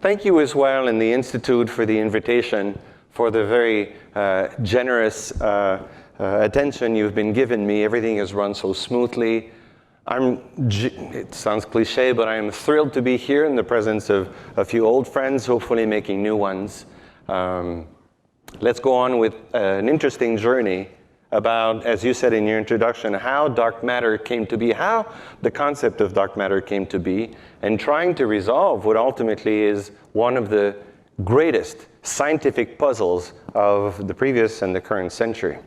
Thank you as well in the Institute for the invitation, for the very generous attention you've been giving me. Everything has run so smoothly. It sounds cliche, but I am thrilled to be here in the presence of a few old friends, hopefully making new ones. Let's go on with an interesting journey about, as you said in your introduction, how dark matter came to be, how the concept of dark matter came to be, and trying to resolve what ultimately is one of the greatest scientific puzzles of the previous and the current century.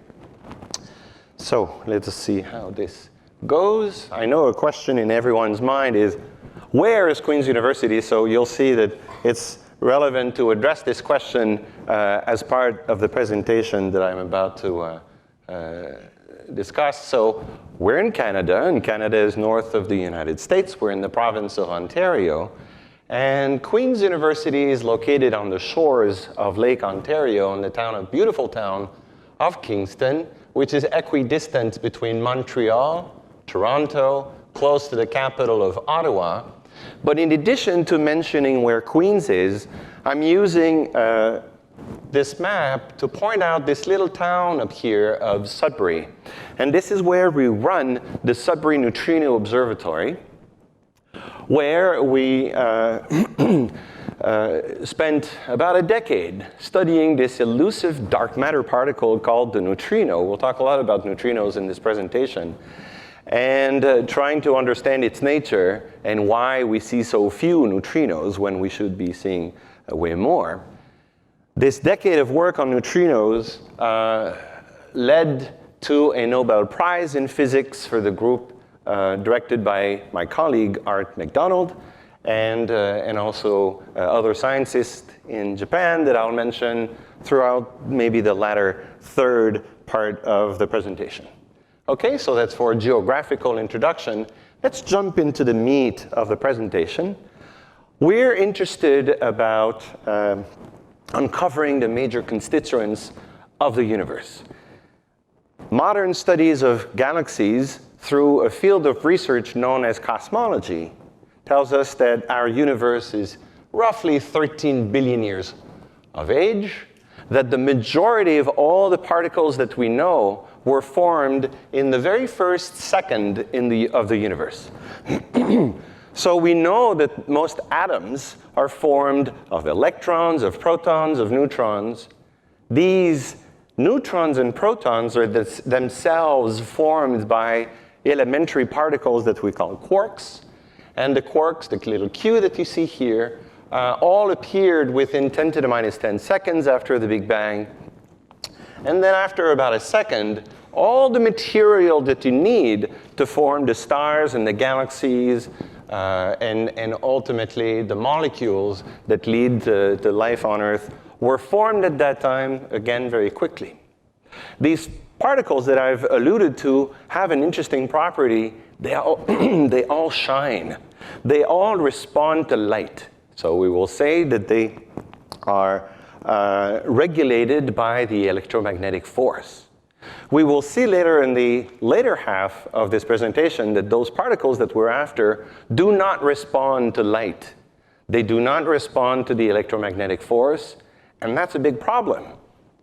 So let's see how this goes. I know a question in everyone's mind is, where is Queen's University? So you'll see that it's relevant to address this question as part of the presentation that I'm about to discuss. So we're in Canada, and Canada is north of the United States. We're in the province of Ontario. And Queen's University is located on the shores of Lake Ontario in the beautiful town of Kingston, which is equidistant between Montreal, Toronto, close to the capital of Ottawa. But in addition to mentioning where Queen's is, I'm using this map to point out this little town up here of Sudbury. And this is where we run the Sudbury Neutrino Observatory, where we spent about a decade studying this elusive dark matter particle called the neutrino. We'll talk a lot about neutrinos in this presentation. And trying to understand its nature and why we see so few neutrinos when we should be seeing way more. This decade of work on neutrinos led to a Nobel Prize in physics for the group directed by my colleague Art McDonald and also other scientists in Japan that I'll mention throughout maybe the latter third part of the presentation. Okay, so that's for a geographical introduction. Let's jump into the meat of the presentation. We're interested about uncovering the major constituents of the universe. Modern studies of galaxies through a field of research known as cosmology tells us that our universe is roughly 13 billion years of age, that the majority of all the particles that we know were formed in the very first second of the universe. So we know that most atoms are formed of electrons, of protons, of neutrons. These neutrons and protons are themselves formed by elementary particles that we call quarks. And the quarks, the little q that you see here, all appeared within 10 to the minus 10 seconds after the Big Bang. And then after about a second, all the material that you need to form the stars and the galaxies and ultimately the molecules that lead to life on Earth were formed at that time, again, very quickly. These particles that I've alluded to have an interesting property. They all shine. They all respond to light. So we will say that they are regulated by the electromagnetic force. We will see later in the later half of this presentation that those particles that we're after do not respond to light. They do not respond to the electromagnetic force, and that's a big problem,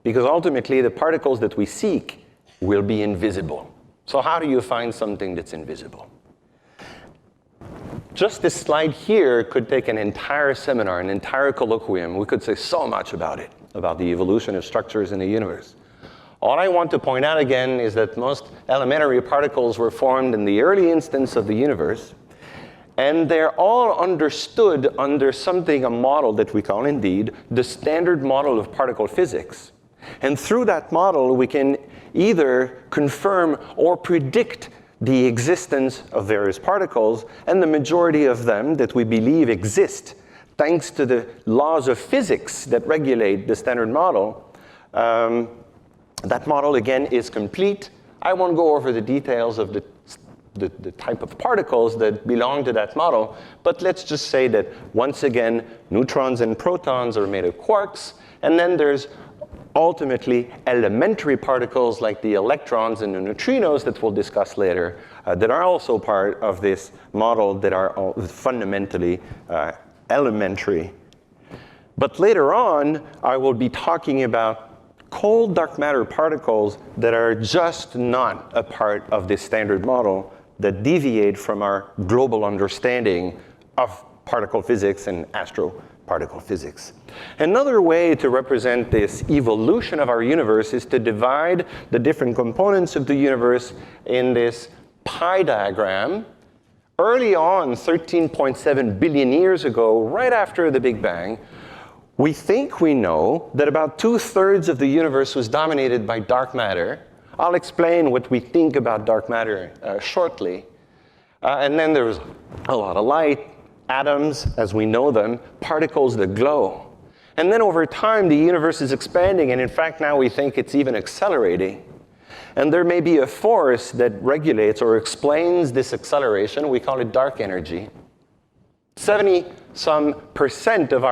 because ultimately the particles that we seek will be invisible. So how do you find something that's invisible? Just this slide here could take an entire seminar, an entire colloquium. We could say so much about it, about the evolution of structures in the universe. All I want to point out again is that most elementary particles were formed in the early instance of the universe, and they're all understood under a model that we call indeed the standard model of particle physics. And through that model, we can either confirm or predict the existence of various particles, and the majority of them that we believe exist, thanks to the laws of physics that regulate the standard model. That model, again, is complete. I won't go over the details of the type of particles that belong to that model, but let's just say that, once again, neutrons and protons are made of quarks, and then there's ultimately elementary particles like the electrons and the neutrinos that we'll discuss later that are also part of this model that are fundamentally elementary. But later on, I will be talking about cold dark matter particles that are just not a part of this standard model, that deviate from our global understanding of particle physics and astroparticle physics. Another way to represent this evolution of our universe is to divide the different components of the universe in this pie diagram. Early on, 13.7 billion years ago, right after the Big Bang, we think we know that about 2/3 of the universe was dominated by dark matter. I'll explain what we think about dark matter shortly. And then there was a lot of light, atoms as we know them, particles that glow. And then over time, the universe is expanding, and in fact, now we think it's even accelerating. And there may be a force that regulates or explains this acceleration. We call it dark energy. 70% of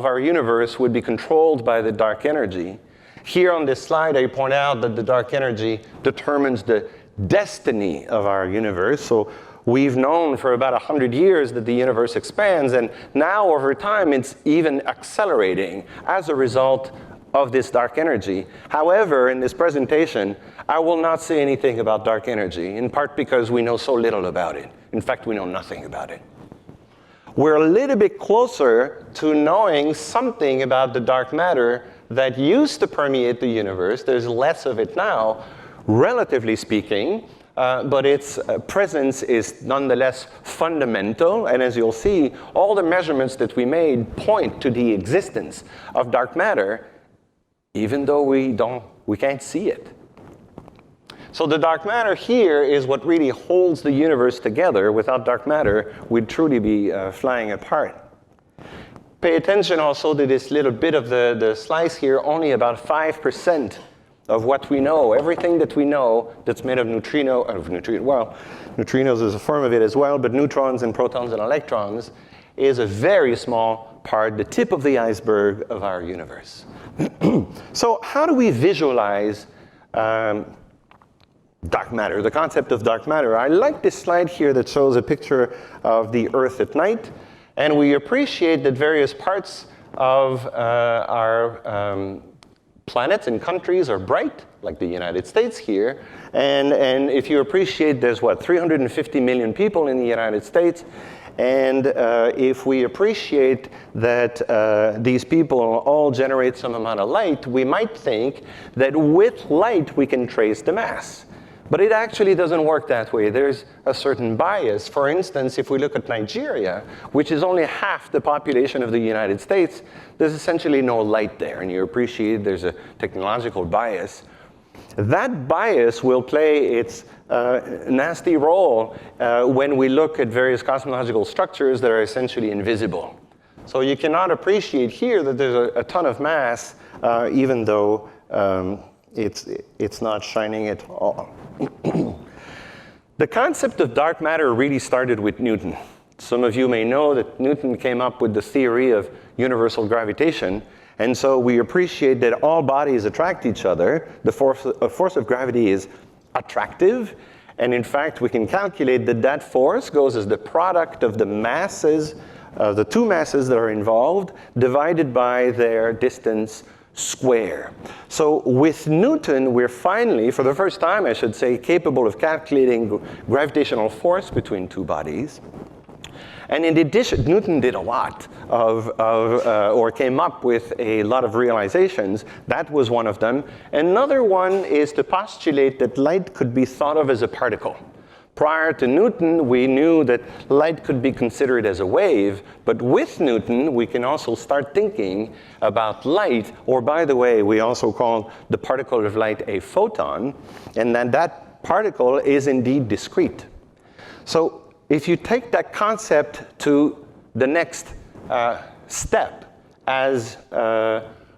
our universe would be controlled by the dark energy. Here on this slide, I point out that the dark energy determines the destiny of our universe. So we've known for about 100 years that the universe expands, and now over time it's even accelerating as a result of this dark energy. However, in this presentation, I will not say anything about dark energy, in part because we know so little about it. In fact, we know nothing about it. We're a little bit closer to knowing something about the dark matter that used to permeate the universe. There's less of it now, relatively speaking, but its presence is nonetheless fundamental. And as you'll see, all the measurements that we made point to the existence of dark matter, even though we can't see it. So the dark matter here is what really holds the universe together. Without dark matter, we'd truly be flying apart. Pay attention also to this little bit of the slice here. Only about 5% of what we know, everything that we know that's made of neutrinos is a form of it as well, but neutrons and protons and electrons is a very small part, the tip of the iceberg of our universe. So how do we visualize dark matter, the concept of dark matter? I like this slide here that shows a picture of the Earth at night, and we appreciate that various parts of our planets and countries are bright, like the United States here, and if you appreciate there's 350 million people in the United States, and if we appreciate that these people all generate some amount of light, we might think that with light we can trace the mass. But it actually doesn't work that way. There's a certain bias. For instance, if we look at Nigeria, which is only half the population of the United States, there's essentially no light there, and you appreciate there's a technological bias. That bias will play its nasty role when we look at various cosmological structures that are essentially invisible. So you cannot appreciate here that there's a ton of mass, even though it's not shining at all. The concept of dark matter really started with Newton. Some of you may know that Newton came up with the theory of universal gravitation, and so we appreciate that all bodies attract each other. The force of gravity is attractive, and in fact we can calculate that that force goes as the product of the masses, the two masses that are involved, divided by their distance square. So with Newton, we're finally, for the first time I should say, capable of calculating gravitational force between two bodies. And in addition, Newton did a lot or came up with a lot of realizations. That was one of them. Another one is to postulate that light could be thought of as a particle. Prior to Newton, we knew that light could be considered as a wave, but with Newton, we can also start thinking about light, or by the way, we also call the particle of light a photon, and then that particle is indeed discrete. So if you take that concept to the next step, as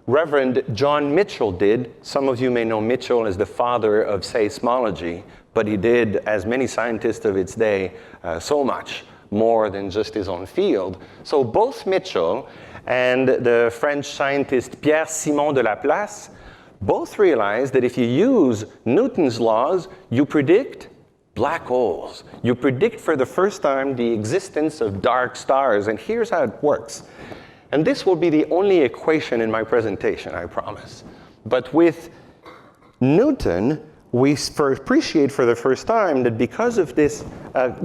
Reverend John Mitchell did, some of you may know Mitchell as the father of seismology, but he did, as many scientists of its day, so much more than just his own field. So both Mitchell and the French scientist Pierre-Simon de Laplace both realized that if you use Newton's laws, you predict black holes. You predict for the first time the existence of dark stars, and here's how it works. And this will be the only equation in my presentation, I promise. But with Newton, we appreciate for the first time that because of this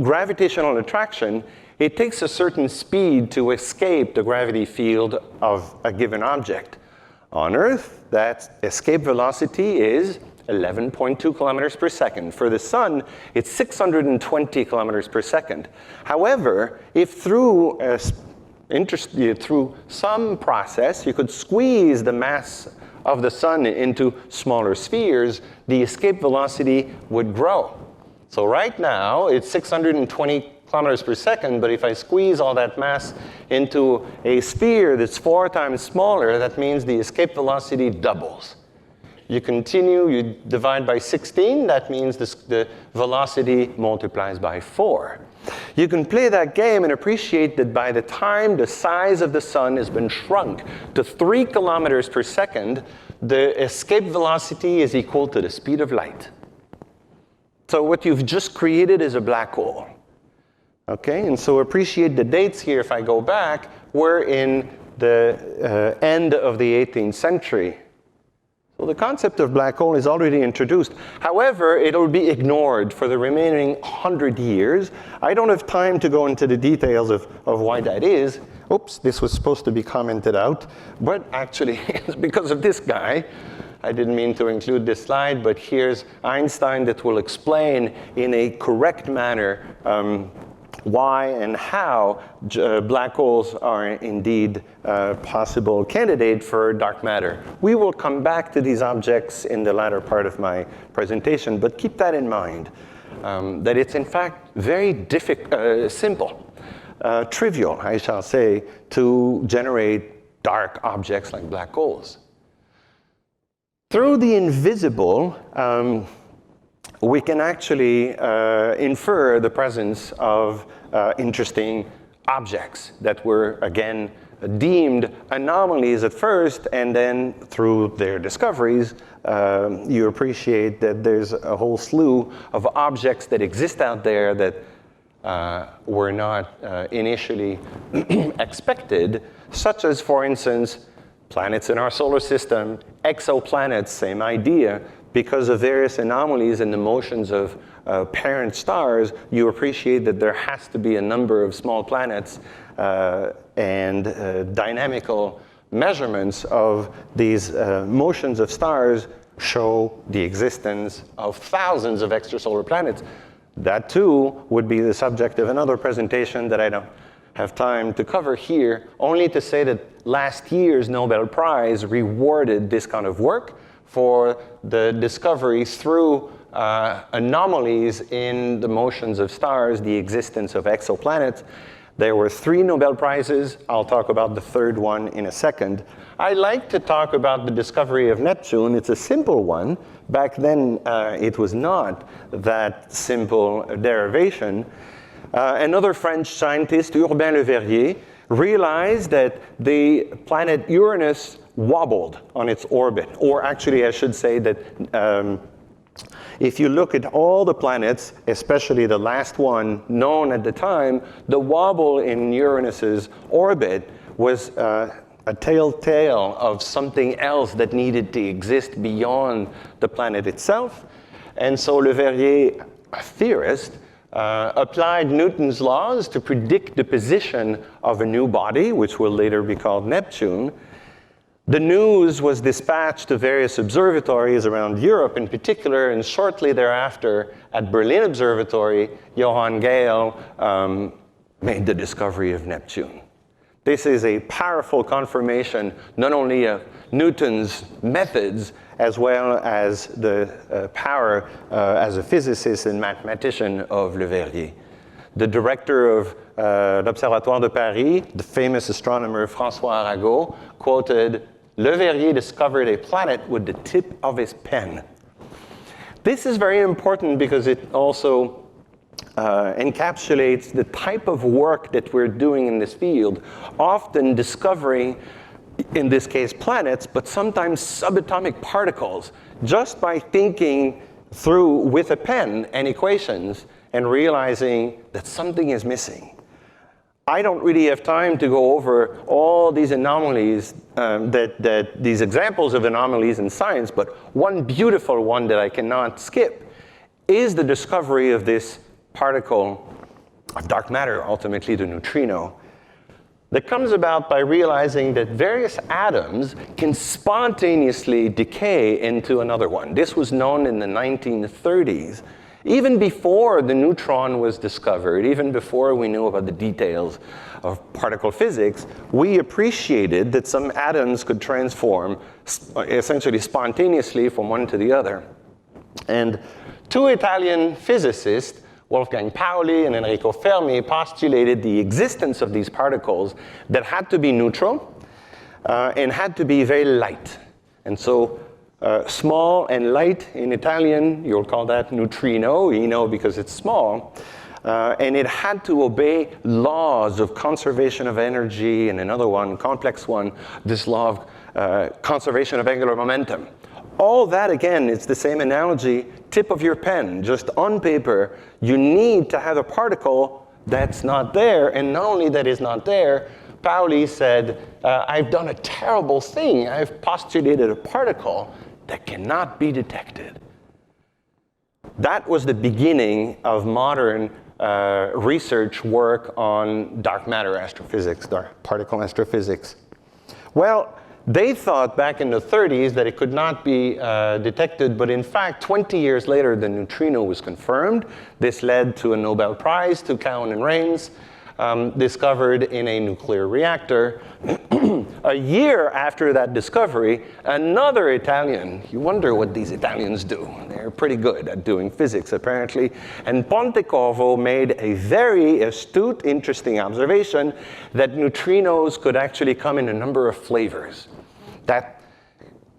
gravitational attraction, it takes a certain speed to escape the gravity field of a given object. On Earth, that escape velocity is 11.2 kilometers per second. For the sun, it's 620 kilometers per second. However, if through some process you could squeeze the mass of the sun into smaller spheres, the escape velocity would grow. So right now, it's 620 kilometers per second, but if I squeeze all that mass into a sphere that's 4 times smaller, that means the escape velocity doubles. You continue, you divide by 16, that means the velocity multiplies by 4. You can play that game and appreciate that by the time the size of the sun has been shrunk to 3 kilometers per second, the escape velocity is equal to the speed of light. So what you've just created is a black hole. Okay, and so appreciate the dates here. If I go back, we're in the end of the 18th century. So the concept of black hole is already introduced. However, it'll be ignored for the remaining 100 years. I don't have time to go into the details of why that is. Oops, this was supposed to be commented out. But actually, it's because of this guy. I didn't mean to include this slide, but here's Einstein that will explain in a correct manner why and how black holes are indeed a possible candidate for dark matter. We will come back to these objects in the latter part of my presentation, but keep that in mind, that it's in fact very simple, trivial, I shall say, to generate dark objects like black holes. Through the invisible, we can actually infer the presence of interesting objects that were, again, deemed anomalies at first, and then through their discoveries, you appreciate that there's a whole slew of objects that exist out there that were not initially expected, such as, for instance, planets in our solar system, exoplanets, same idea. Because of various anomalies in the motions of parent stars, you appreciate that there has to be a number of small planets and dynamical measurements of these motions of stars show the existence of thousands of extrasolar planets. That too would be the subject of another presentation that I don't have time to cover here, only to say that last year's Nobel Prize rewarded this kind of work for the discovery through anomalies in the motions of stars, the existence of exoplanets. There were 3 Nobel Prizes. I'll talk about the third one in a second. I like to talk about the discovery of Neptune. It's a simple one. Back then, it was not that simple a derivation. Another French scientist, Urbain Le Verrier, realized that the planet Uranus wobbled on its orbit. Or actually, I should say that if you look at all the planets, especially the last one known at the time, the wobble in Uranus's orbit was a telltale of something else that needed to exist beyond the planet itself. And so Le Verrier, a theorist, applied Newton's laws to predict the position of a new body, which will later be called Neptune. The news was dispatched to various observatories around Europe in particular, and shortly thereafter at Berlin Observatory, Johann Galle made the discovery of Neptune. This is a powerful confirmation not only of Newton's methods, as well as the power as a physicist and mathematician of Le Verrier. The director of l'Observatoire de Paris, the famous astronomer François Arago, quoted, "Le Verrier discovered a planet with the tip of his pen." This is very important because it also encapsulates the type of work that we're doing in this field, often discovering, in this case, planets, but sometimes subatomic particles, just by thinking through with a pen and equations and realizing that something is missing. I don't really have time to go over all these anomalies, these examples of anomalies in science, but one beautiful one that I cannot skip is the discovery of this particle of dark matter, ultimately the neutrino, that comes about by realizing that various atoms can spontaneously decay into another one. This was known in the 1930s. Even before the neutron was discovered, even before we knew about the details of particle physics, we appreciated that some atoms could transform essentially spontaneously from one to the other. And two Italian physicists, Wolfgang Pauli and Enrico Fermi, postulated the existence of these particles that had to be neutral and had to be very light. And so small and light in Italian, you'll call that neutrino, because it's small. And it had to obey laws of conservation of energy, and another one, complex one, this law of conservation of angular momentum. All that, again, it's the same analogy, tip of your pen, just on paper. You need to have a particle that's not there, and not only that is not there, Pauli said, I've done a terrible thing. I've postulated a particle that cannot be detected. That was the beginning of modern research work on dark matter astrophysics, dark particle astrophysics. Well, they thought back in the 30s that it could not be detected, but in fact, 20 years later, the neutrino was confirmed. This led to a Nobel Prize to Cowan and Raines, discovered in a nuclear reactor. A year after that discovery, another Italian, you wonder what these Italians do. They're pretty good at doing physics, apparently. And Pontecorvo made a very astute, interesting observation that neutrinos could actually come in a number of flavors. That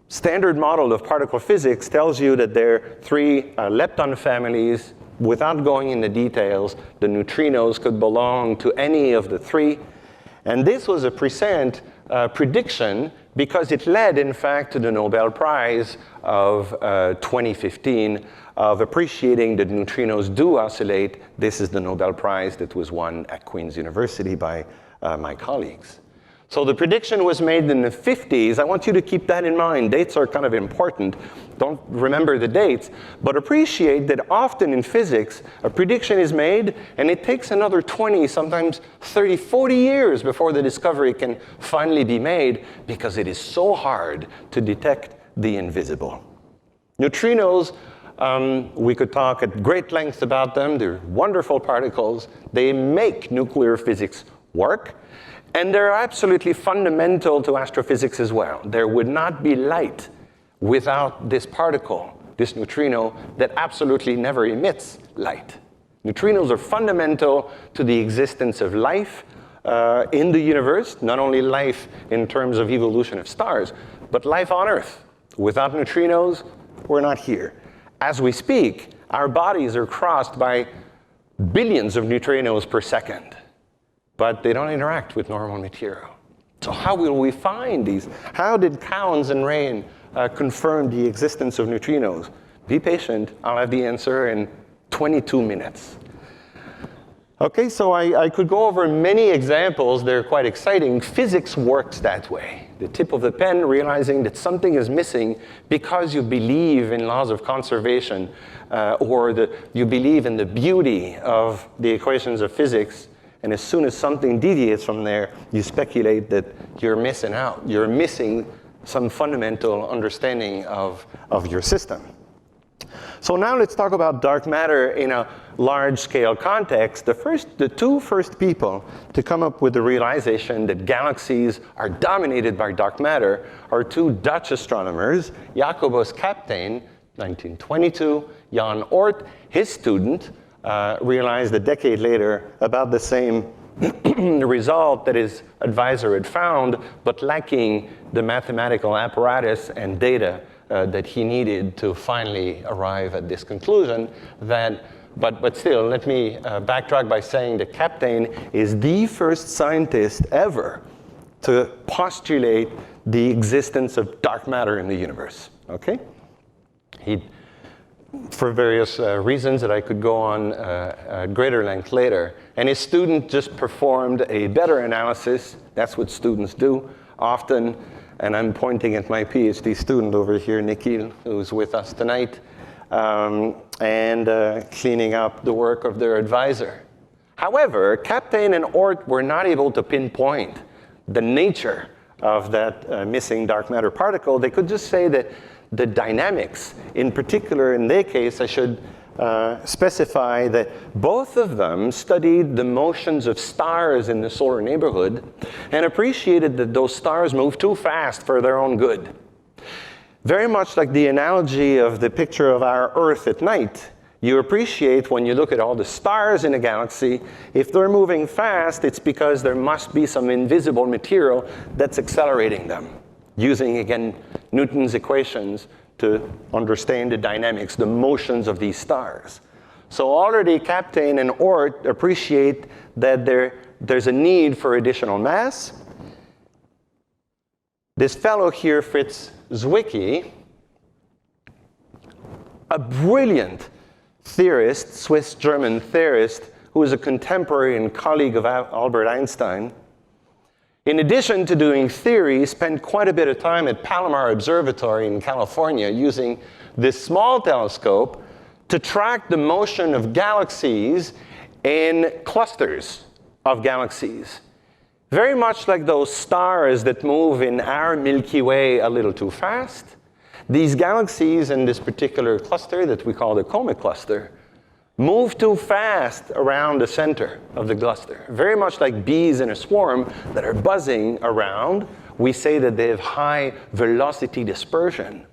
standard model of particle physics tells you that there are three lepton families. Without going into details, the neutrinos could belong to any of the three. And this was a prescient prediction because it led, in fact, to the Nobel Prize of 2015 of appreciating that neutrinos do oscillate. This is the Nobel Prize that was won at Queen's University by my colleagues. So the prediction was made in the 50s. I want you to keep that in mind. Dates are kind of important. Don't remember the dates, but appreciate that often in physics, a prediction is made and it takes another 20, sometimes 30, 40 years before the discovery can finally be made because it is so hard to detect the invisible. Neutrinos, we could talk at great length about them. They're wonderful particles. They make nuclear physics work. And they're absolutely fundamental to astrophysics as well. There would not be light without this particle, this neutrino, that absolutely never emits light. Neutrinos are fundamental to the existence of life in the universe, not only life in terms of evolution of stars, but life on Earth. Without neutrinos, we're not here. As we speak, our bodies are crossed by billions of neutrinos per second. But they don't interact with normal material. So how will we find these? How did Cowan and Raines confirm the existence of neutrinos? Be patient, I'll have the answer in 22 minutes. Okay, so I could go over many examples, they're quite exciting. Physics works that way. The tip of the pen, realizing that something is missing because you believe in laws of conservation or you believe in the beauty of the equations of physics. And as soon as something deviates from there, you speculate that you're missing out. You're missing some fundamental understanding of your system. So now let's talk about dark matter in a large-scale context. The two first people to come up with the realization that galaxies are dominated by dark matter are two Dutch astronomers, Jacobus Kapteyn, 1922, Jan Oort, his student, realized a decade later about the same result that his advisor had found, but lacking the mathematical apparatus and data that he needed to finally arrive at this conclusion. But still, let me backtrack by saying that Kapteyn is the first scientist ever to postulate the existence of dark matter in the universe. Okay? for various reasons that I could go on at greater length later. And his student just performed a better analysis. That's what students do often. And I'm pointing at my PhD student over here, Nikhil, who's with us tonight, and cleaning up the work of their advisor. However, Kapteyn and Oort were not able to pinpoint the nature of that missing dark matter particle. They could just say that the dynamics, in particular in their case, I should specify that both of them studied the motions of stars in the solar neighborhood and appreciated that those stars move too fast for their own good. Very much like the analogy of the picture of our Earth at night. You appreciate when you look at all the stars in a galaxy, if they're moving fast, it's because there must be some invisible material that's accelerating them, using, again, Newton's equations to understand the dynamics, the motions of these stars. So already Kapteyn and Oort appreciate that there's a need for additional mass. This fellow here, Fritz Zwicky, a brilliant theorist, Swiss-German theorist, who is a contemporary and colleague of Albert Einstein, in addition to doing theory, spent quite a bit of time at Palomar Observatory in California using this small telescope to track the motion of galaxies in clusters of galaxies. Very much like those stars that move in our Milky Way a little too fast, these galaxies in this particular cluster that we call the Comet cluster move too fast around the center of the cluster. Very much like bees in a swarm that are buzzing around. We say that they have high velocity dispersion.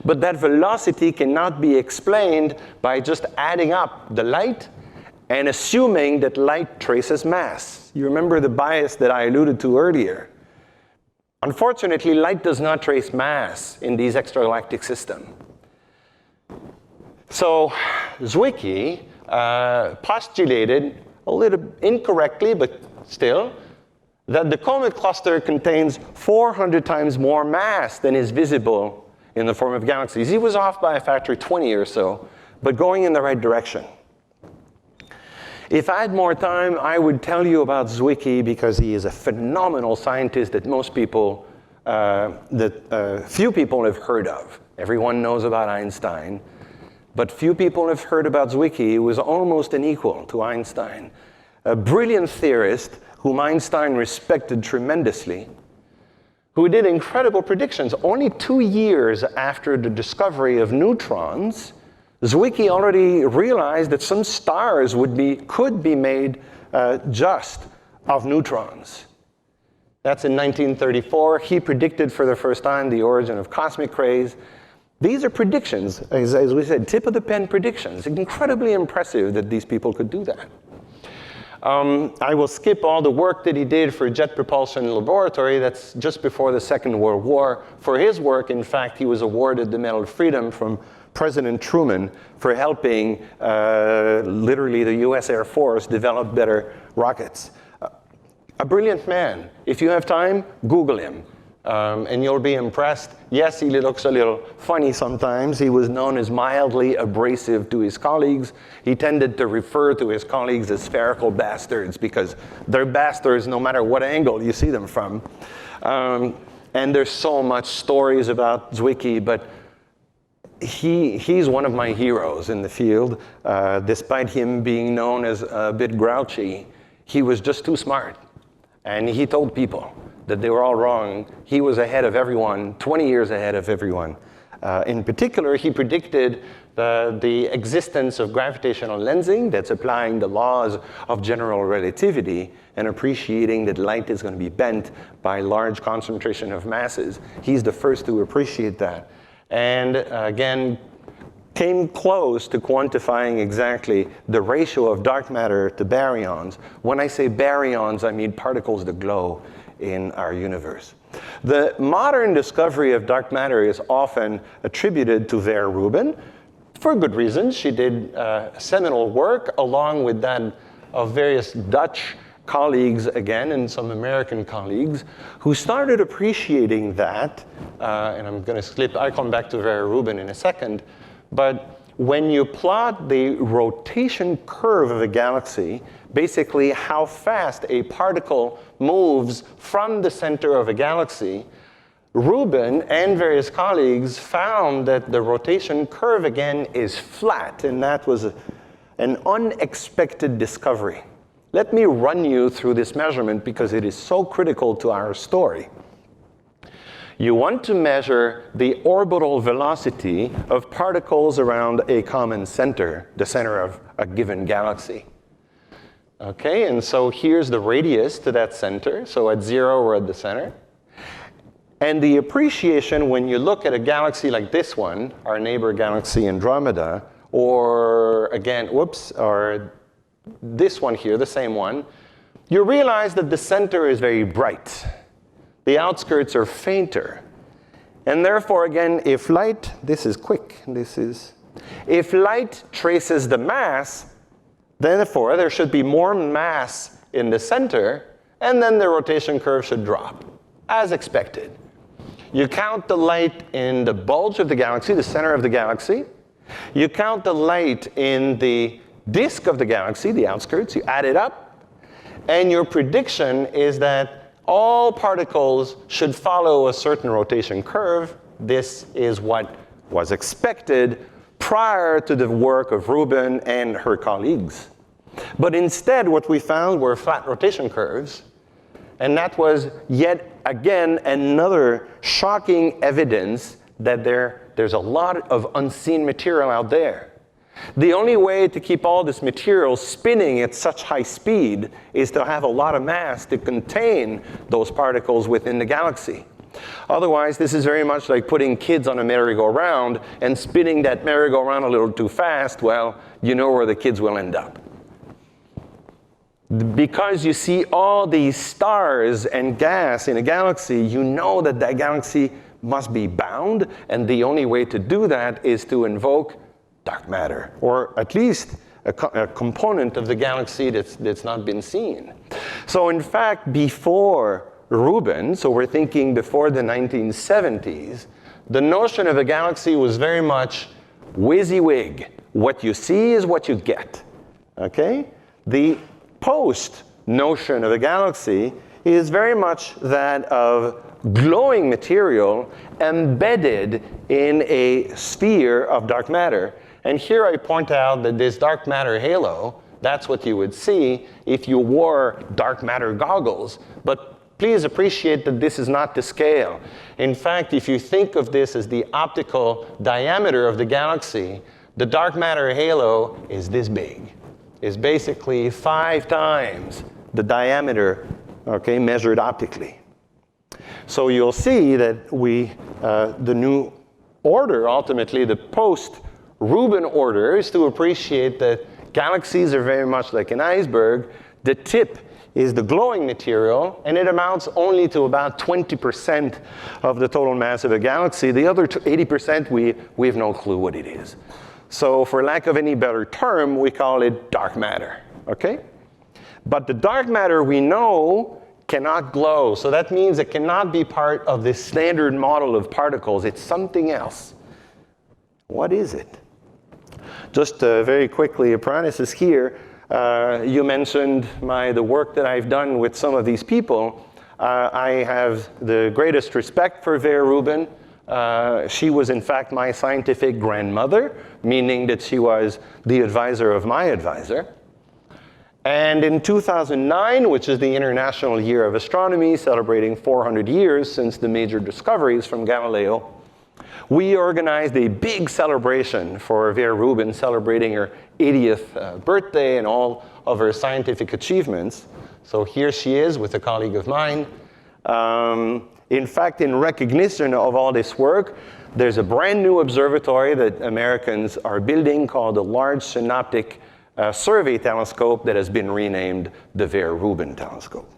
But that velocity cannot be explained by just adding up the light and assuming that light traces mass. You remember the bias that I alluded to earlier. Unfortunately, light does not trace mass in these extragalactic systems. So Zwicky postulated, a little incorrectly, but still, that the Comet cluster contains 400 times more mass than is visible in the form of galaxies. He was off by a factor of 20 or so, but going in the right direction. If I had more time, I would tell you about Zwicky because he is a phenomenal scientist that most people, few people have heard of. Everyone knows about Einstein. But few people have heard about Zwicky, who was almost an equal to Einstein. A brilliant theorist whom Einstein respected tremendously, who did incredible predictions. Only 2 years after the discovery of neutrons, Zwicky already realized that some stars could be made just of neutrons. That's in 1934. He predicted for the first time the origin of cosmic rays. These are predictions, as we said, tip-of-the-pen predictions. Incredibly impressive that these people could do that. I will skip all the work that he did for Jet Propulsion Laboratory. That's just before the Second World War. For his work, in fact, he was awarded the Medal of Freedom from President Truman for helping literally the US Air Force develop better rockets. A brilliant man. If you have time, Google him. And you'll be impressed. Yes, he looks a little funny sometimes. He was known as mildly abrasive to his colleagues. He tended to refer to his colleagues as spherical bastards because they're bastards no matter what angle you see them from. And there's so much stories about Zwicky, but he's one of my heroes in the field. Despite him being known as a bit grouchy, he was just too smart. And he told people that they were all wrong. He was ahead of everyone, 20 years ahead of everyone. In particular, he predicted the existence of gravitational lensing, that's applying the laws of general relativity and appreciating that light is going to be bent by large concentration of masses. He's the first to appreciate that. And again, came close to quantifying exactly the ratio of dark matter to baryons. When I say baryons, I mean particles that glow in our universe. The modern discovery of dark matter is often attributed to Vera Rubin, for good reasons. She did seminal work along with that of various Dutch colleagues again and some American colleagues who started appreciating that, and I'm going to skip, I'll come back to Vera Rubin in a second, but when you plot the rotation curve of a galaxy, basically how fast a particle moves from the center of a galaxy, Rubin and various colleagues found that the rotation curve again is flat, and that was an unexpected discovery. Let me run you through this measurement because it is so critical to our story. You want to measure the orbital velocity of particles around a common center, the center of a given galaxy. Okay, and so here's the radius to that center. So at 0, we're at the center. And the appreciation when you look at a galaxy like this one, our neighbor galaxy Andromeda, or again, or this one here, the same one, you realize that the center is very bright. The outskirts are fainter. And therefore, again, if light, this is quick, if light traces the mass, therefore, there should be more mass in the center, and then the rotation curve should drop, as expected. You count the light in the bulge of the galaxy, the center of the galaxy. You count the light in the disk of the galaxy, the outskirts. You add it up. And your prediction is that all particles should follow a certain rotation curve. This is what was expected prior to the work of Rubin and her colleagues. But instead, what we found were flat rotation curves. And that was yet again another shocking evidence that there's a lot of unseen material out there. The only way to keep all this material spinning at such high speed is to have a lot of mass to contain those particles within the galaxy. Otherwise, this is very much like putting kids on a merry-go-round and spinning that merry-go-round a little too fast. Well, you know where the kids will end up. Because you see all these stars and gas in a galaxy, you know that that galaxy must be bound, and the only way to do that is to invoke dark matter, or at least a component of the galaxy that's not been seen. So in fact, before Rubin, so we're thinking before the 1970s, the notion of a galaxy was very much WYSIWYG. What you see is what you get, okay? The post notion of a galaxy is very much that of glowing material embedded in a sphere of dark matter. And here I point out that this dark matter halo, that's what you would see if you wore dark matter goggles. But please appreciate that this is not to scale. In fact, if you think of this as the optical diameter of the galaxy, the dark matter halo is this big. Is basically 5 times the diameter, okay, measured optically. So you'll see that the new order, ultimately the post-Rubin order, is to appreciate that galaxies are very much like an iceberg. The tip is the glowing material, and it amounts only to about 20% of the total mass of a galaxy. The other 80%, we have no clue what it is. So for lack of any better term, we call it dark matter, okay? But the dark matter we know cannot glow. So that means it cannot be part of this standard model of particles. It's something else. What is it? Just very quickly, apprentices here, you mentioned the work that I've done with some of these people. I have the greatest respect for Vera Rubin. She was, in fact, my scientific grandmother, meaning that she was the advisor of my advisor. And in 2009, which is the International Year of Astronomy, celebrating 400 years since the major discoveries from Galileo, we organized a big celebration for Vera Rubin, celebrating her 80th birthday and all of her scientific achievements. So here she is with a colleague of mine. In fact, in recognition of all this work, there's a brand new observatory that Americans are building called the Large Synoptic Survey Telescope that has been renamed the Vera Rubin Telescope.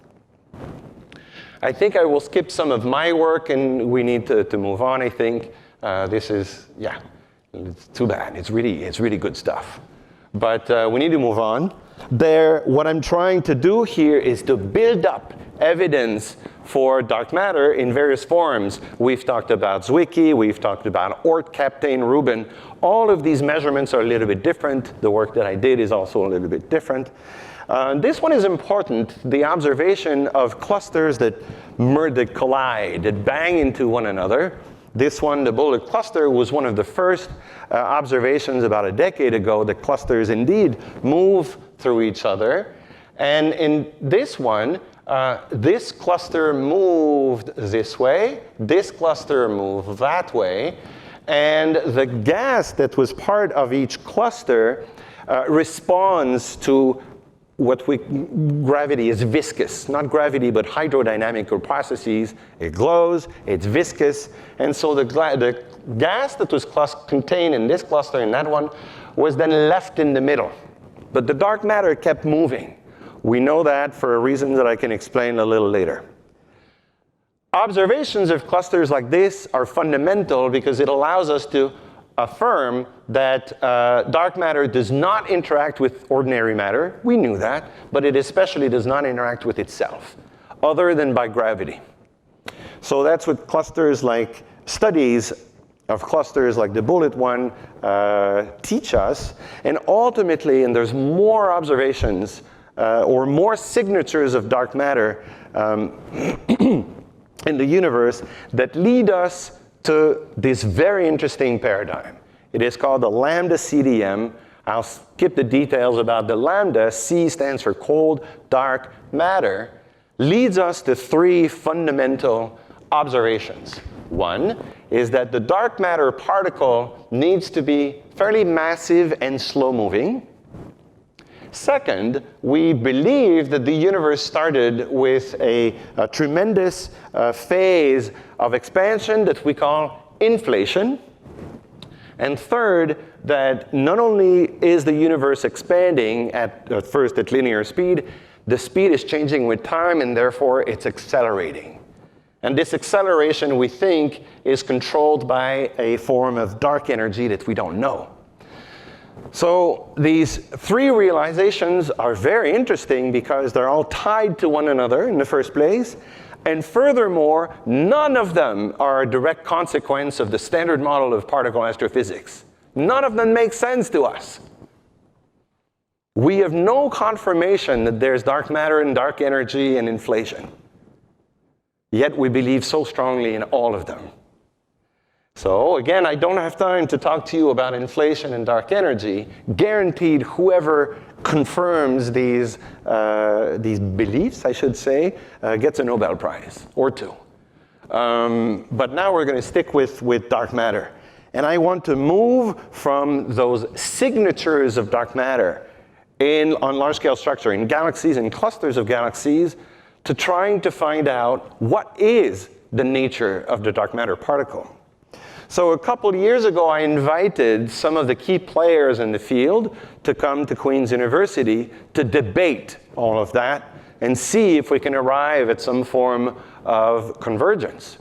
I think I will skip some of my work, and we need to move on, I think. This is, yeah, it's too bad. It's really good stuff. but we need to move on. What I'm trying to do here is to build up evidence for dark matter in various forms. We've talked about Zwicky, we've talked about Oort, Kapteyn, Rubin. All of these measurements are a little bit different. The work that I did is also a little bit different. This one is important, the observation of clusters that collide, that bang into one another. This one, the bullet cluster, was one of the first observations about a decade ago that clusters indeed move through each other. And in this one, this cluster moved this way, this cluster moved that way, and the gas that was part of each cluster responds to gravity is viscous, not gravity, but hydrodynamical processes. It glows, it's viscous, and so the gas that was contained in this cluster and that one was then left in the middle. But the dark matter kept moving. We know that for a reason that I can explain a little later. Observations of clusters like this are fundamental because it allows us to affirm that dark matter does not interact with ordinary matter. We knew that, but it especially does not interact with itself, other than by gravity. So that's what studies of clusters like the bullet one teach us. And ultimately, and there's more observations or more signatures of dark matter in the universe that lead us to this very interesting paradigm. It is called the lambda CDM. I'll skip the details about the lambda. C stands for cold, dark matter. Leads us to three fundamental observations. One is that the dark matter particle needs to be fairly massive and slow-moving. Second, we believe that the universe started with a tremendous phase of expansion that we call inflation. And third, that not only is the universe expanding at first at linear speed, the speed is changing with time and therefore it's accelerating. And this acceleration, we think, is controlled by a form of dark energy that we don't know. So these three realizations are very interesting because they're all tied to one another in the first place. And furthermore, none of them are a direct consequence of the standard model of particle astrophysics. None of them make sense to us. We have no confirmation that there's dark matter and dark energy and inflation. Yet we believe so strongly in all of them. So again, I don't have time to talk to you about inflation and dark energy. Guaranteed, whoever confirms these beliefs, I should say, gets a Nobel Prize or two. But now we're going to stick with dark matter. And I want to move from those signatures of dark matter on large-scale structure, in galaxies and clusters of galaxies, to trying to find out what is the nature of the dark matter particle. So a couple of years ago, I invited some of the key players in the field to come to Queen's University to debate all of that and see if we can arrive at some form of convergence.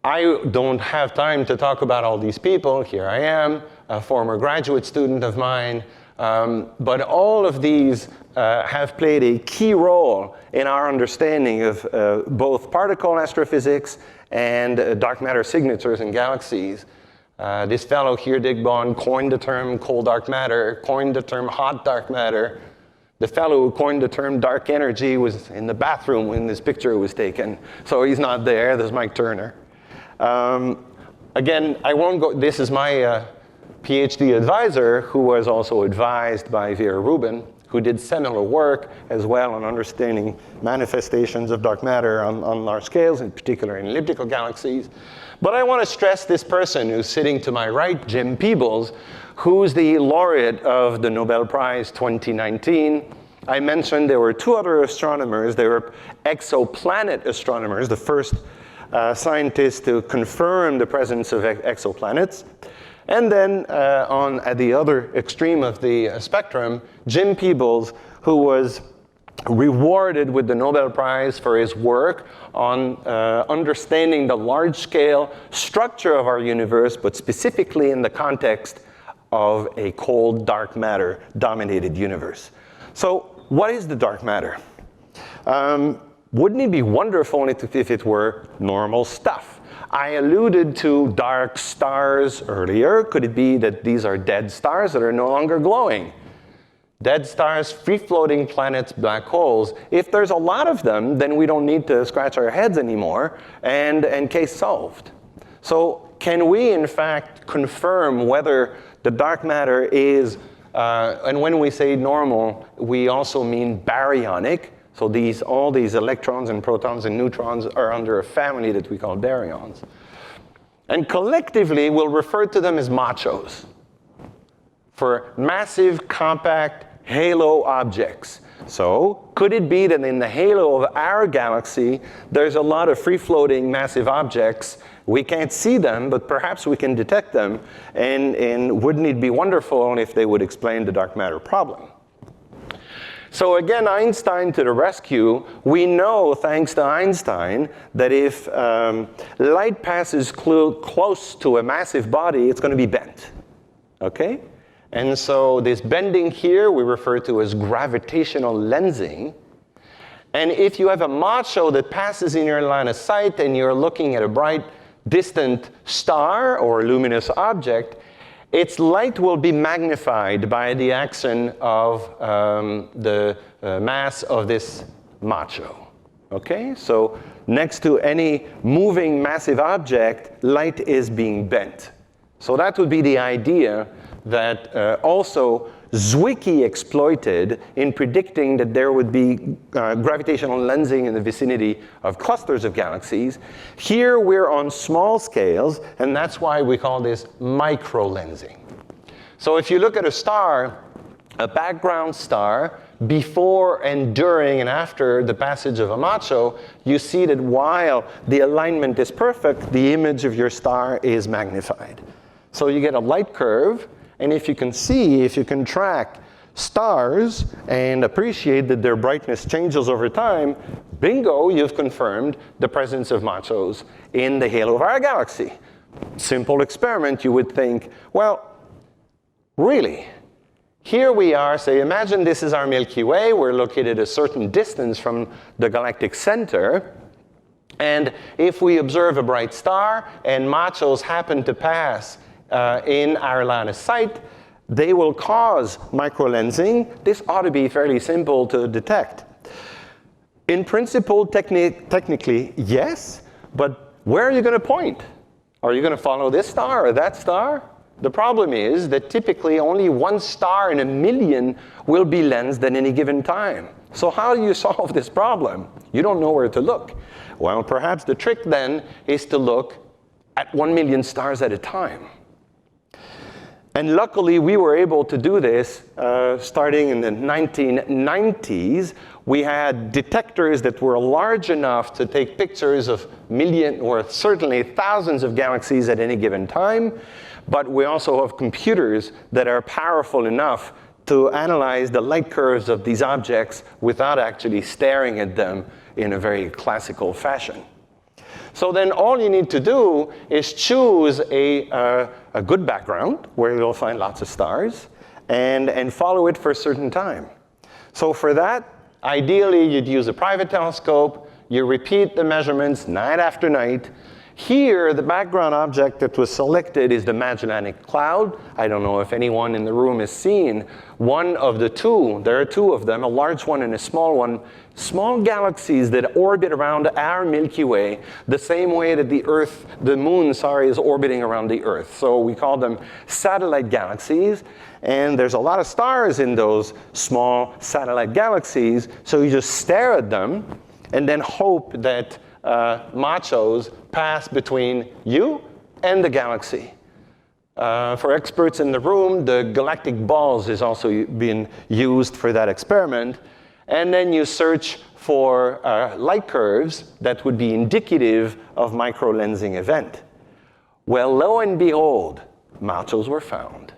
I don't have time to talk about all these people. Here I am, a former graduate student of mine. But all of these have played a key role in our understanding of both particle astrophysics and dark matter signatures in galaxies. This fellow here, Digborn, coined the term cold dark matter, coined the term hot dark matter. The fellow who coined the term dark energy was in the bathroom when this picture was taken. So he's not there. There's Mike Turner. Again, I won't go. This is my PhD advisor, who was also advised by Vera Rubin, who did seminal work as well on understanding manifestations of dark matter on large scales, in particular in elliptical galaxies. But I want to stress this person who's sitting to my right, Jim Peebles, who's the laureate of the Nobel Prize 2019. I mentioned there were two other astronomers. They were exoplanet astronomers, the first scientists to confirm the presence of exoplanets. And then at the other extreme of the spectrum, Jim Peebles, who was rewarded with the Nobel Prize for his work on understanding the large-scale structure of our universe, but specifically in the context of a cold dark matter dominated universe. So what is the dark matter? Wouldn't it be wonderful if it were normal stuff? I alluded to dark stars earlier. Could it be that these are dead stars that are no longer glowing? Dead stars, free-floating planets, black holes. If there's a lot of them, then we don't need to scratch our heads anymore, and case solved. So can we, in fact, confirm whether the dark matter is, and when we say normal, we also mean baryonic. So all these electrons and protons and neutrons are under a family that we call baryons. And collectively, we'll refer to them as machos for massive, compact, halo objects. So could it be that in the halo of our galaxy, there's a lot of free-floating massive objects? We can't see them, but perhaps we can detect them. And wouldn't it be wonderful if they would explain the dark matter problem? So again, Einstein to the rescue. We know, thanks to Einstein, that if light passes close to a massive body, it's going to be bent. Okay? And so this bending here we refer to as gravitational lensing. And if you have a macho that passes in your line of sight and you're looking at a bright, distant star or luminous object, its light will be magnified by the action of the mass of this macho. Okay? So next to any moving massive object, light is being bent. So that would be the idea that also Zwicky exploited in predicting that there would be gravitational lensing in the vicinity of clusters of galaxies. Here we're on small scales, and that's why we call this microlensing. So if you look at a star, a background star, before and during and after the passage of a macho, you see that while the alignment is perfect, the image of your star is magnified. So you get a light curve, and if you can track stars and appreciate that their brightness changes over time, bingo, you've confirmed the presence of machos in the halo of our galaxy. Simple experiment, you would think, well, really? Here we are, say, imagine this is our Milky Way. We're located a certain distance from the galactic center. And if we observe a bright star and machos happen to pass in our line of sight, they will cause microlensing. This ought to be fairly simple to detect. In principle, technically, yes, but where are you going to point? Are you going to follow this star or that star? The problem is that typically only one star in a million will be lensed at any given time. So how do you solve this problem? You don't know where to look. Well, perhaps the trick then is to look at 1 million stars at a time. And luckily, we were able to do this starting in the 1990s. We had detectors that were large enough to take pictures of million or certainly thousands of galaxies at any given time. But we also have computers that are powerful enough to analyze the light curves of these objects without actually staring at them in a very classical fashion. So then all you need to do is choose a good background where you'll find lots of stars and follow it for a certain time. So for that, ideally, you'd use a private telescope. You repeat the measurements night after night. Here, the background object that was selected is the Magellanic Cloud. I don't know if anyone in the room has seen one of the two. There are two of them, a large one and a small one. Small galaxies that orbit around our Milky Way the same way that the moon, is orbiting around the Earth. So we call them satellite galaxies. And there's a lot of stars in those small satellite galaxies. So you just stare at them and then hope that machos pass between you and the galaxy. For experts in the room, the galactic balls is also being used for that experiment. And then you search for light curves that would be indicative of microlensing event. Well, lo and behold, machos were found.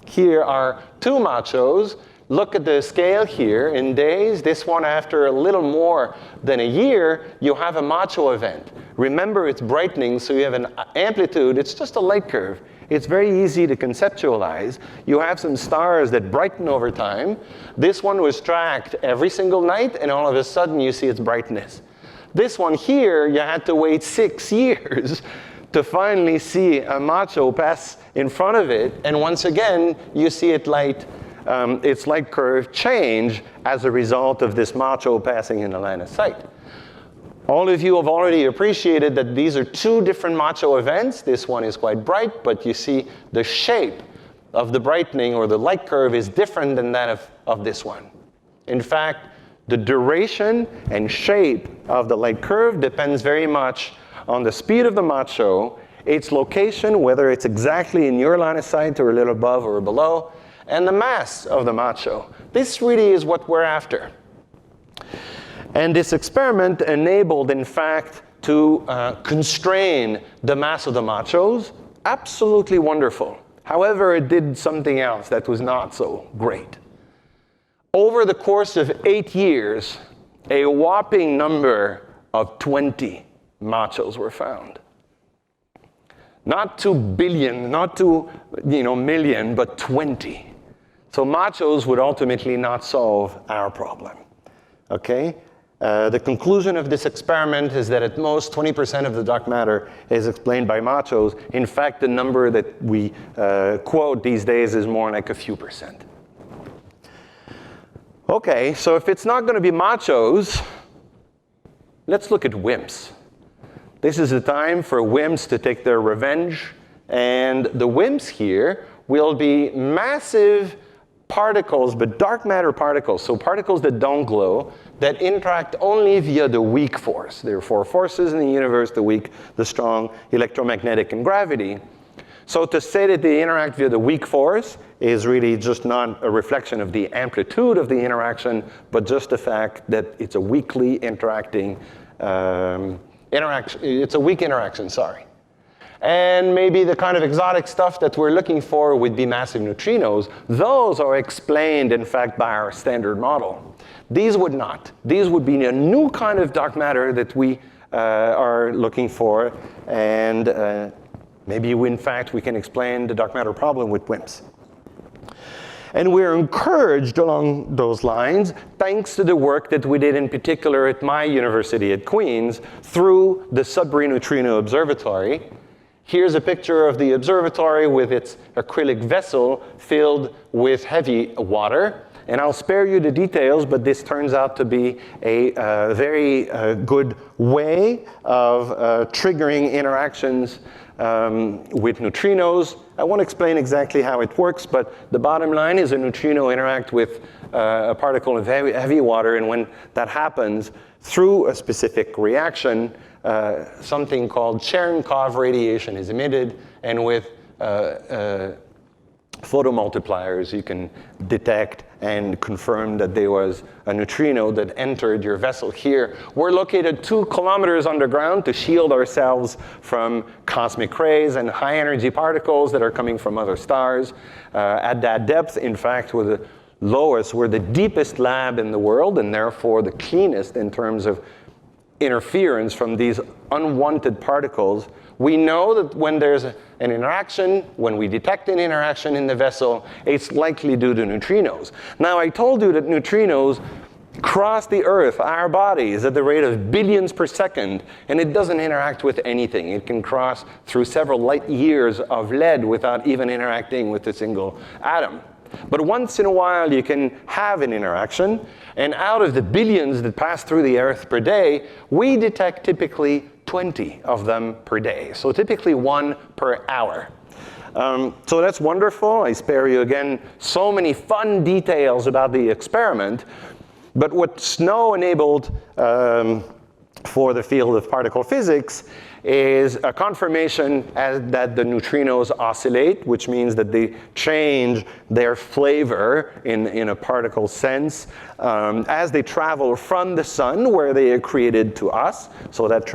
Here are two machos look at the scale here in days. This one, after a little more than a year, you have a macho event. Remember, it's brightening, so you have an amplitude. It's just a light curve. It's very easy to conceptualize. You have some stars that brighten over time. This one was tracked every single night, and all of a sudden you see its brightness. This one here, you had to wait 6 years to finally see a macho pass in front of it, and once again, you see its light curve change as a result of this macho passing in the line of sight. All of you have already appreciated that these are two different macho events. This one is quite bright, but you see the shape of the brightening or the light curve is different than that of this one. In fact, the duration and shape of the light curve depends very much on the speed of the macho, its location, whether it's exactly in your line of sight or a little above or below, and the mass of the macho. This really is what we're after. And this experiment enabled, in fact, to constrain the mass of the machos. Absolutely wonderful. However, it did something else that was not so great. Over the course of 8 years, a whopping number of 20 machos were found. Not 2 billion, not 2 million, but 20. So machos would ultimately not solve our problem. Okay? The conclusion of this experiment is that at most 20% of the dark matter is explained by machos. In fact, the number that we quote these days is more like a few percent. Okay, so if it's not going to be machos, let's look at WIMPs. This is the time for WIMPs to take their revenge. And the WIMPs here will be massive particles, but dark matter particles, so particles that don't glow, that interact only via the weak force. There are 4 forces in the universe, the weak, the strong, electromagnetic, and gravity. So to say that they interact via the weak force is really just not a reflection of the amplitude of the interaction, but just the fact that it's a weakly interacting interaction. It's a weak interaction, sorry. And maybe the kind of exotic stuff that we're looking for would be massive neutrinos. Those are explained, in fact, by our standard model. These would not. These would be a new kind of dark matter that we are looking for. And maybe, in fact, we can explain the dark matter problem with WIMPs. And we're encouraged along those lines, thanks to the work that we did in particular at my university at Queen's through the Sudbury Neutrino Observatory. Here's a picture of the observatory with its acrylic vessel filled with heavy water. And I'll spare you the details, but this turns out to be a very good way of triggering interactions with neutrinos. I won't explain exactly how it works, but the bottom line is a neutrino interact with a particle of heavy water, and when that happens, through a specific reaction, something called Cherenkov radiation is emitted, and with photomultipliers you can detect and confirm that there was a neutrino that entered your vessel here. We're located 2 kilometers underground to shield ourselves from cosmic rays and high energy particles that are coming from other stars. At that depth, in fact, we're the lowest, we're the deepest lab in the world, and therefore the cleanest in terms of interference from these unwanted particles. We know that when there's an interaction, when we detect an interaction in the vessel, it's likely due to neutrinos. Now, I told you that neutrinos cross the Earth, our bodies, at the rate of billions per second, and it doesn't interact with anything. It can cross through several light years of lead without even interacting with a single atom. But once in a while, you can have an interaction, and out of the billions that pass through the Earth per day, we detect typically 20 of them per day. So typically 1 per hour. So that's wonderful. I spare you again so many fun details about the experiment. But what SNO enabled for the field of particle physics is a confirmation that the neutrinos oscillate, which means that they change their flavor in a particle sense as they travel from the sun, where they are created, to us. So that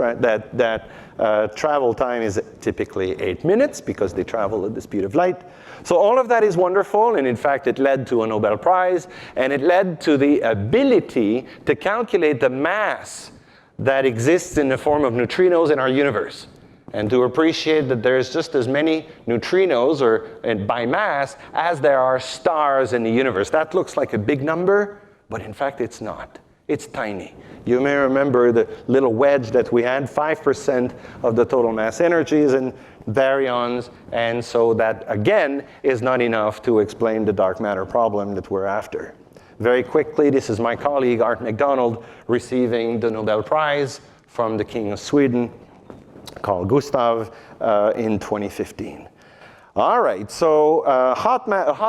travel time is typically 8 minutes because they travel at the speed of light. So all of that is wonderful, and in fact it led to a Nobel Prize, and it led to the ability to calculate the mass that exists in the form of neutrinos in our universe, and to appreciate that there's just as many neutrinos by mass as there are stars in the universe. That looks like a big number, but in fact it's not. It's tiny. You may remember the little wedge that we had, 5% of the total mass energy is in baryons, and so that, again, is not enough to explain the dark matter problem that we're after. Very quickly, this is my colleague, Art McDonald, receiving the Nobel Prize from the King of Sweden, Carl Gustav, in 2015. All right, so hot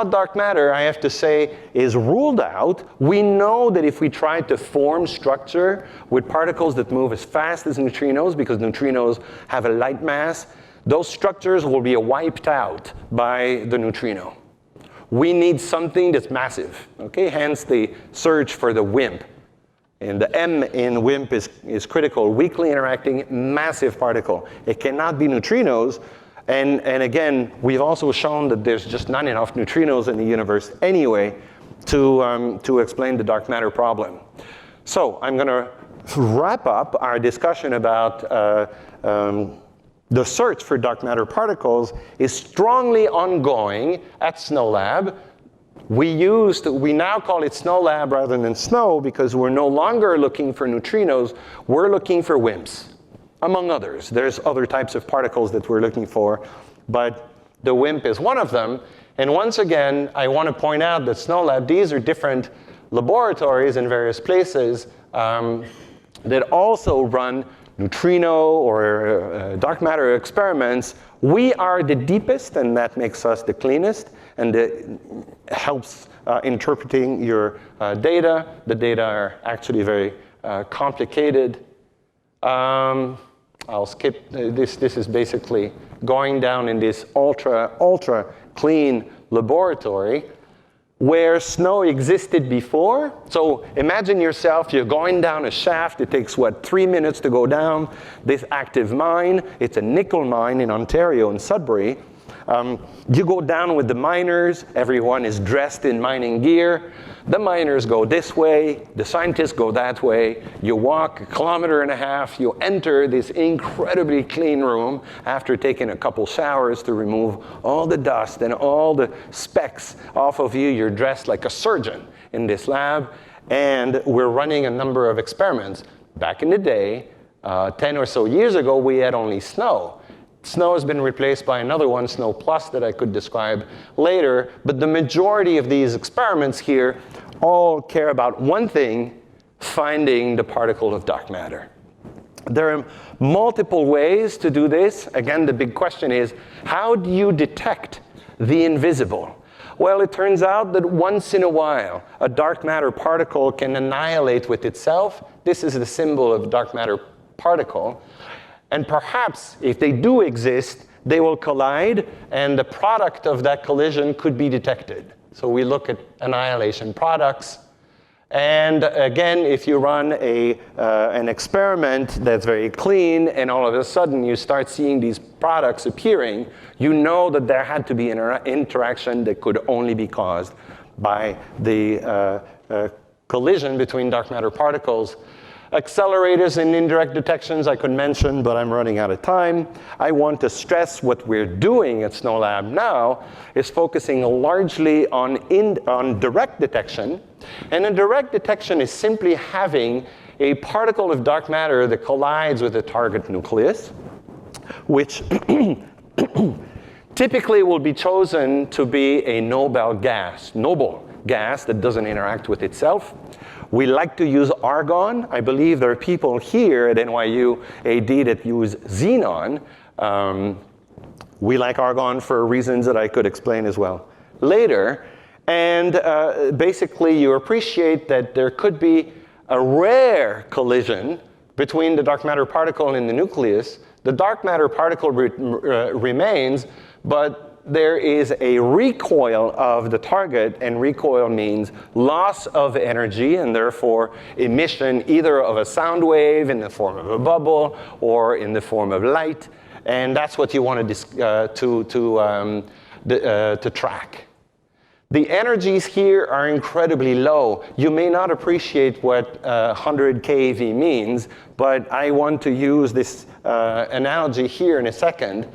dark matter, I have to say, is ruled out. We know that if we try to form structure with particles that move as fast as neutrinos, because neutrinos have a light mass, those structures will be wiped out by the neutrino. We need something that's massive, okay? Hence the search for the WIMP. And the M in WIMP is critical, weakly interacting massive particle. It cannot be neutrinos. And again, we've also shown that there's just not enough neutrinos in the universe anyway to explain the dark matter problem. So I'm going to wrap up our discussion about the search for dark matter particles is strongly ongoing at SNOLAB. We now call it SNOLAB rather than SNO because we're no longer looking for neutrinos, we're looking for WIMPs, among others. There's other types of particles that we're looking for, but the WIMP is one of them. And once again, I want to point out that SNOLAB, these are different laboratories in various places that also run neutrino or dark matter experiments. We are the deepest, and that makes us the cleanest, and it helps interpreting your data. The data are actually very complicated. I'll skip this. This is basically going down in this ultra clean laboratory where snow existed before. So imagine yourself, you're going down a shaft. It takes, 3 minutes to go down this active mine. It's a nickel mine in Ontario, in Sudbury. You go down with the miners. Everyone is dressed in mining gear. The miners go this way. The scientists go that way. You walk 1.5 kilometers. You enter this incredibly clean room after taking a couple showers to remove all the dust and all the specks off of you. You're dressed like a surgeon in this lab. And we're running a number of experiments. Back in the day, 10 or so years ago, we had only snow. Snow has been replaced by another one, Snow Plus, that I could describe later. But the majority of these experiments here all care about one thing: finding the particle of dark matter. There are multiple ways to do this. Again, the big question is, how do you detect the invisible? Well, it turns out that once in a while, a dark matter particle can annihilate with itself. This is the symbol of dark matter particle. And perhaps, if they do exist, they will collide, and the product of that collision could be detected. So we look at annihilation products. And again, if you run an experiment that's very clean, and all of a sudden you start seeing these products appearing, you know that there had to be an interaction that could only be caused by the collision between dark matter particles. Accelerators and indirect detections I could mention, but I'm running out of time. I want to stress what we're doing at SNOLAB now is focusing largely on direct detection. And a direct detection is simply having a particle of dark matter that collides with a target nucleus, which typically will be chosen to be a noble gas that doesn't interact with itself. We like to use argon. I believe there are people here at NYUAD that use xenon. We like argon for reasons that I could explain as well later. And basically, you appreciate that there could be a rare collision between the dark matter particle and the nucleus. The dark matter particle remains, but there is a recoil of the target, and recoil means loss of energy and therefore emission either of a sound wave in the form of a bubble or in the form of light. And that's what you want to to track. The energies here are incredibly low. You may not appreciate what 100 keV means, but I want to use this analogy here in a second.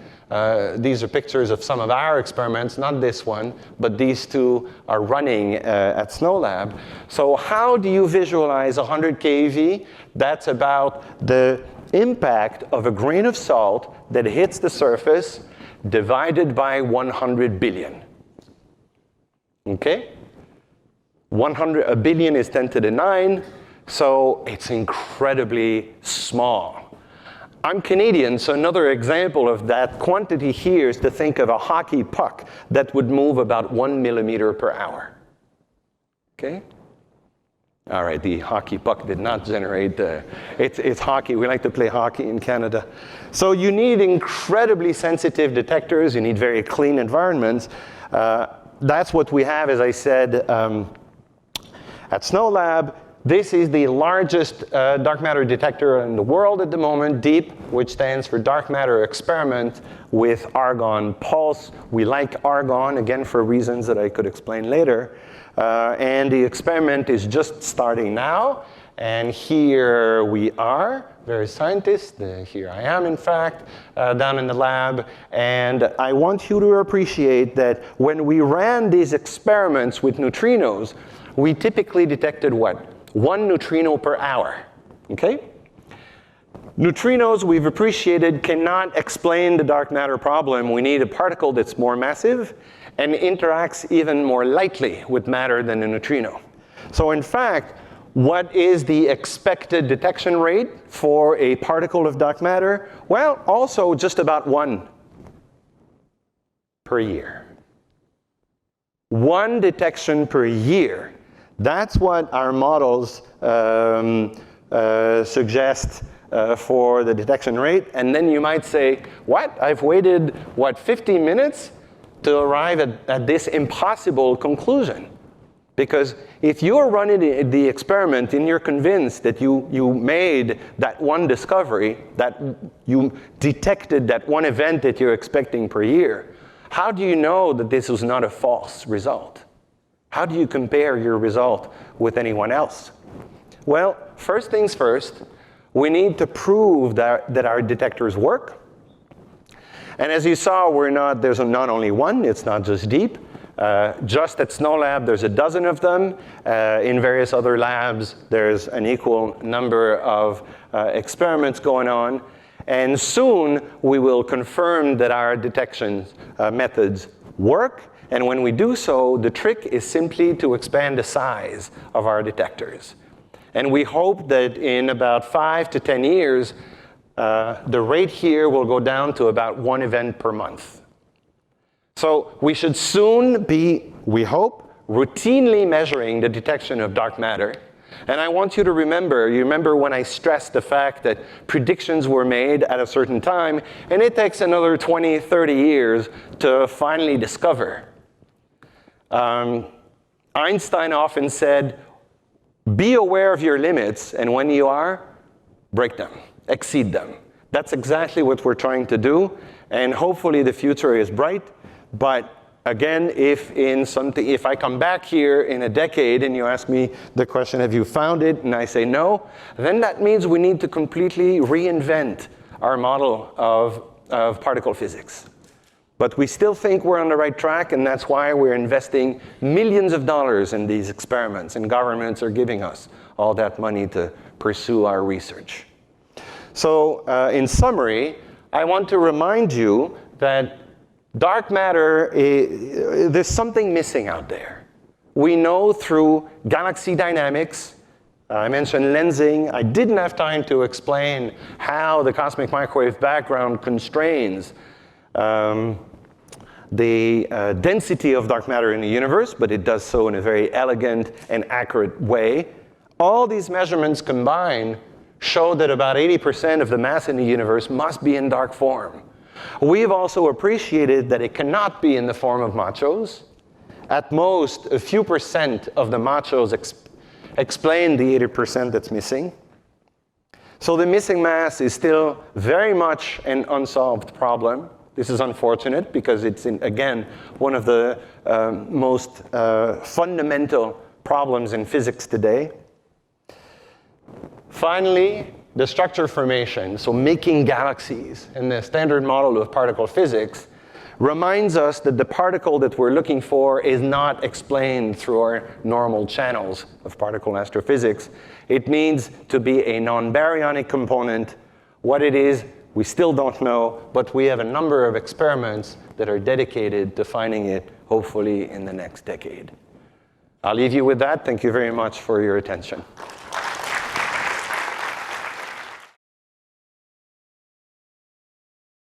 These are pictures of some of our experiments, not this one, but these two are running at SNOLAB. So how do you visualize 100 keV? That's about the impact of a grain of salt that hits the surface divided by 100 billion. Okay? A billion is 10 to the 9, so it's incredibly small. I'm Canadian, so another example of that quantity here is to think of a hockey puck that would move about 1 millimeter per hour. Okay? All right, the hockey puck did not generate, it's hockey. We like to play hockey in Canada. So you need incredibly sensitive detectors. You need very clean environments. That's what we have, as I said, at SNOLAB. This is the largest dark matter detector in the world at the moment, DEEP, which stands for Dark Matter Experiment with Argon Pulse. We like argon, again, for reasons that I could explain later. And the experiment is just starting now. And here we are, various scientists. Here I am, in fact, down in the lab. And I want you to appreciate that when we ran these experiments with neutrinos, we typically detected what? 1 neutrino per hour, okay? Neutrinos, we've appreciated, cannot explain the dark matter problem. We need a particle that's more massive and interacts even more lightly with matter than a neutrino. So in fact, what is the expected detection rate for a particle of dark matter? Well, also just about 1 per year. 1 detection per year. That's what our models suggest for the detection rate. And then you might say, what? I've waited, 50 minutes to arrive at this impossible conclusion? Because if you're running the experiment and you're convinced that you made that one discovery, that you detected that one event that you're expecting per year, how do you know that this was not a false result? How do you compare your result with anyone else? Well, first things first, we need to prove that our detectors work. And as you saw, there's not only one, it's not just DEEP. Just at SNOLAB, there's a dozen of them. In various other labs, there's an equal number of experiments going on. And soon, we will confirm that our detection methods work. And when we do so, the trick is simply to expand the size of our detectors. And we hope that in about 5 to 10 years, the rate here will go down to about 1 event per month. So we should soon be, we hope, routinely measuring the detection of dark matter. And I want you to remember when I stressed the fact that predictions were made at a certain time, and it takes another 20, 30 years to finally discover. Einstein often said, be aware of your limits, and when you are, break them, exceed them. That's exactly what we're trying to do, and hopefully the future is bright. But again, if I come back here in a decade and you ask me the question, have you found it? And I say no, then that means we need to completely reinvent our model of particle physics. But we still think we're on the right track, and that's why we're investing millions of dollars in these experiments, and governments are giving us all that money to pursue our research. So in summary, I want to remind you that dark matter, there's something missing out there. We know through galaxy dynamics, I mentioned lensing. I didn't have time to explain how the cosmic microwave background constrains the density of dark matter in the universe, but it does so in a very elegant and accurate way. All these measurements combined show that about 80% of the mass in the universe must be in dark form. We've also appreciated that it cannot be in the form of machos. At most, a few percent of the machos explain the 80% that's missing. So the missing mass is still very much an unsolved problem. This is unfortunate because it's, again, one of the most fundamental problems in physics today. Finally, the structure formation, so making galaxies in the standard model of particle physics, reminds us that the particle that we're looking for is not explained through our normal channels of particle astrophysics. It needs to be a non-baryonic component. What it is, we still don't know, but we have a number of experiments that are dedicated to finding it, hopefully in the next decade. I'll leave you with that. Thank you very much for your attention.